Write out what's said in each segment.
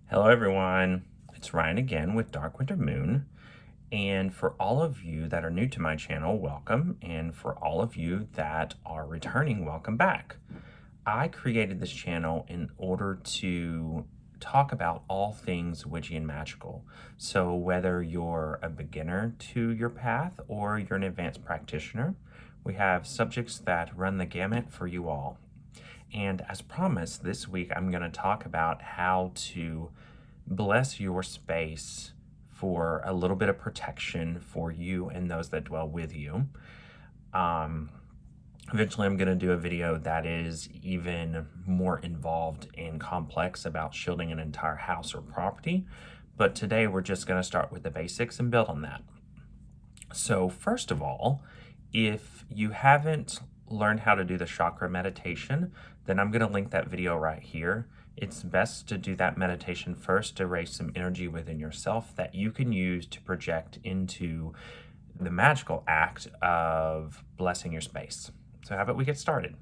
Hello everyone, it's Ryan again with Dark Winter Moon, and for all of you that are new to my channel, welcome, and for all of you that are returning, welcome back. I created this channel in order to talk about all things witchy and magical. So whether you're a beginner to your path or you're an advanced practitioner, we have subjects that run the gamut for you all. And as promised, this week I'm going to talk about how to bless your space for a little bit of protection for you and those that dwell with you. Eventually I'm going to do a video that is even more involved and complex about shielding an entire house or property. But today we're just going to start with the basics and build on that. So first of all, if you haven't learned how to do the chakra meditation, then I'm going to link that video right here. It's best to do that meditation first to raise some energy within yourself that you can use to project into the magical act of blessing your space. So how about we get started?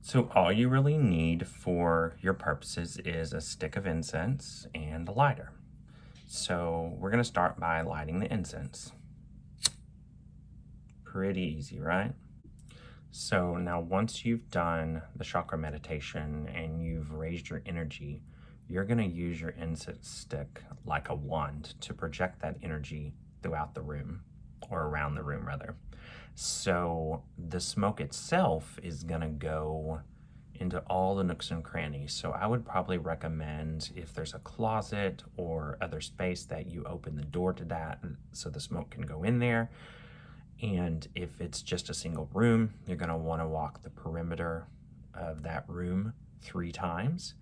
So all you really need for your purposes is a stick of incense and a lighter. So we're going to start by lighting the incense. Pretty easy, right? So now once you've done the chakra meditation and you've raised your energy, you're going to use your incense stick like a wand to project that energy throughout the room, or around the room rather. So the smoke itself is going to go into all the nooks and crannies. So I would probably recommend, if there's a closet or other space, that you open the door to that so the smoke can go in there. And if it's just a single room, you're going to want to walk the perimeter of that room 3 times.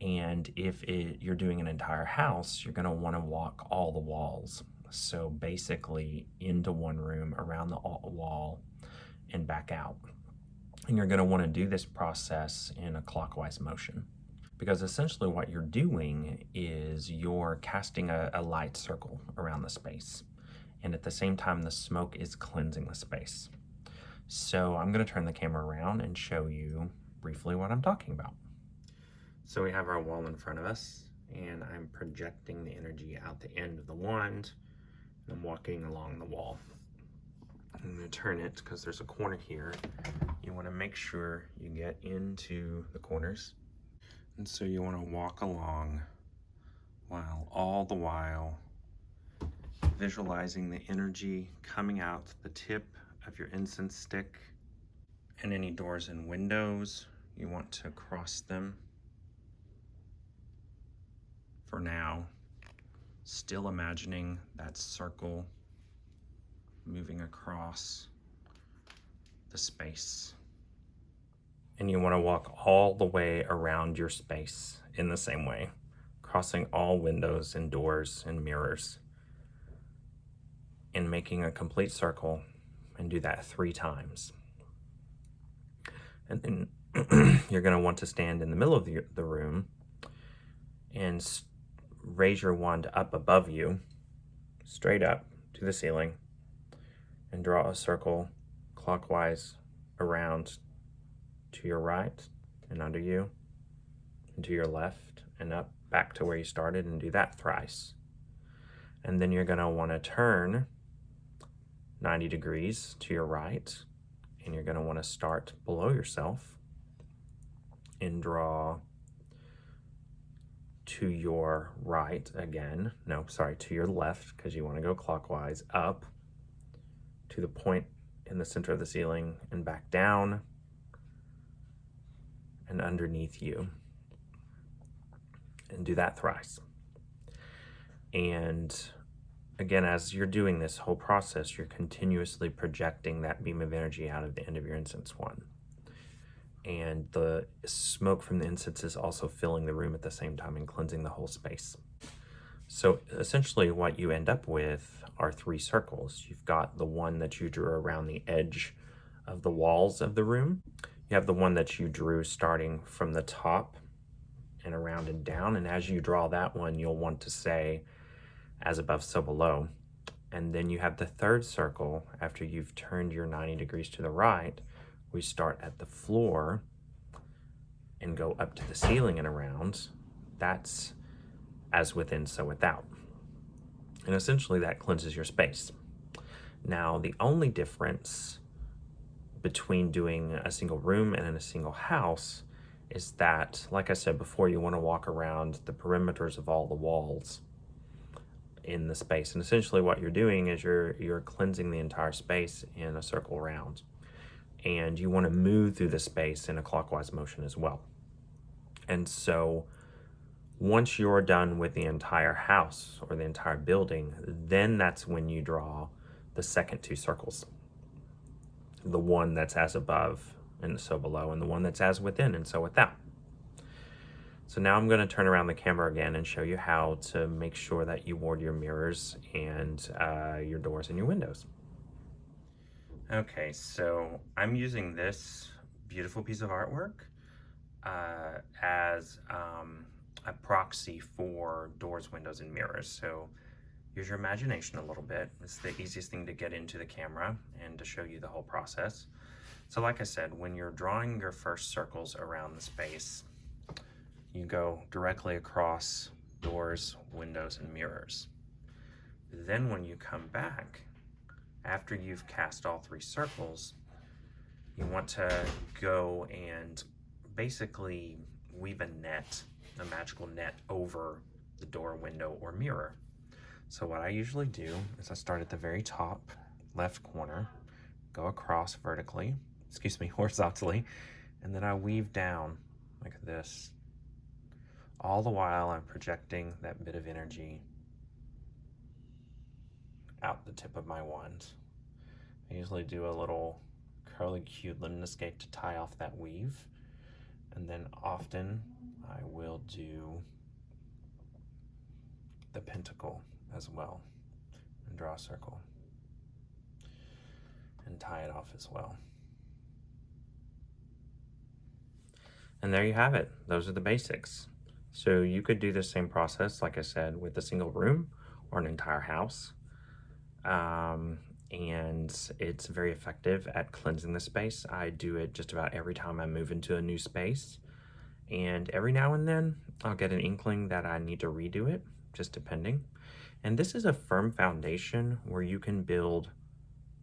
And if you're doing an entire house, you're going to want to walk all the walls. So basically into one room, around the wall, and back out. And you're going to want to do this process in a clockwise motion, because essentially what you're doing is you're casting a light circle around the space. And at the same time, the smoke is cleansing the space. So I'm going to turn the camera around and show you briefly what I'm talking about. So we have our wall in front of us, and I'm projecting the energy out the end of the wand, and I'm walking along the wall. I'm going to turn it because there's a corner here. You want to make sure you get into the corners. And so you want to walk along while all the while visualizing the energy coming out the tip of your incense stick. And any doors and windows, you want to cross them. For now, still imagining that circle moving across the space. And you want to walk all the way around your space in the same way, crossing all windows and doors and mirrors, and making a complete circle, and do that 3 times. And then you're going to want to stand in the middle of the room and raise your wand up above you, straight up to the ceiling, and draw a circle clockwise around to your right and under you, and to your left and up back to where you started, and do that thrice. And then you're going to want to turn 90 degrees to your right, and you're going to want to start below yourself and draw to your right again. No, sorry, to your left, because you want to go clockwise, up to the point in the center of the ceiling and back down and underneath you. And do that thrice. And again, as you're doing this whole process, you're continuously projecting that beam of energy out of the end of your incense wand. And the smoke from the incense is also filling the room at the same time and cleansing the whole space. So essentially what you end up with are 3 circles. You've got the one that you drew around the edge of the walls of the room. You have the one that you drew starting from the top and around and down. And as you draw that one, you'll want to say, as above, so below. And then you have the 3rd circle after you've turned your 90 degrees to the right. We start at the floor and go up to the ceiling and around. That's as within, so without. And essentially that cleanses your space. Now, the only difference between doing a single room and in a single house is that, like I said before, you want to walk around the perimeters of all the walls in the space. And essentially what you're doing is you're cleansing the entire space in a circle round. And you want to move through the space in a clockwise motion as well. And so once you're done with the entire house or the entire building, then that's when you draw the second two circles. The one that's as above and so below, and the one that's as within and so without. So now I'm going to turn around the camera again and show you how to make sure that you ward your mirrors and your doors and your windows. Okay, so I'm using this beautiful piece of artwork as a proxy for doors, windows, and mirrors. So use your imagination a little bit. It's the easiest thing to get into the camera and to show you the whole process. So like I said, when you're drawing your first circles around the space, you go directly across doors, windows, and mirrors. Then when you come back, after you've cast all three circles, you want to go and basically weave a net, a magical net, over the door, window, or mirror. So what I usually do is I start at the very top left corner, go across horizontally, and then I weave down like this. All the while I'm projecting that bit of energy out the tip of my wand. I usually do a little curly Q lemniscate to tie off that weave, and then often I will do the pentacle as well and draw a circle and tie it off as well. And there you have it. Those are the basics. So you could do the same process, like I said, with a single room or an entire house. And it's very effective at cleansing the space. I do it just about every time I move into a new space. And every now and then I'll get an inkling that I need to redo it, just depending. And this is a firm foundation where you can build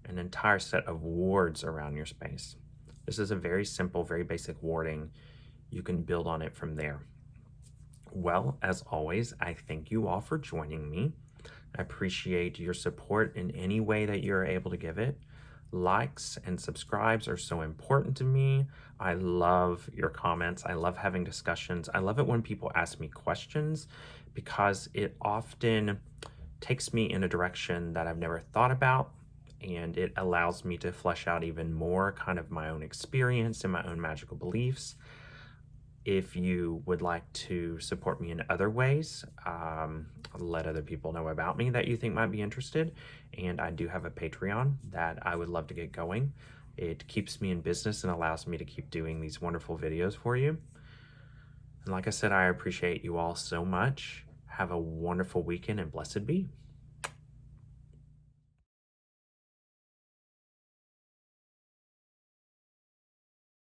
an entire set of wards around your space. This is a very simple, very basic warding. You can build on it from there. Well, as always, I thank you all for joining me. I appreciate your support in any way that you're able to give it. Likes and subscribes are so important to me. I love your comments. I love having discussions. I love it when people ask me questions because it often takes me in a direction that I've never thought about, and it allows me to flesh out even more kind of my own experience and my own magical beliefs. If you would like to support me in other ways, let other people know about me that you think might be interested. And I do have a Patreon that I would love to get going. It keeps me in business and allows me to keep doing these wonderful videos for you. And like I said, I appreciate you all so much. Have a wonderful weekend and blessed be.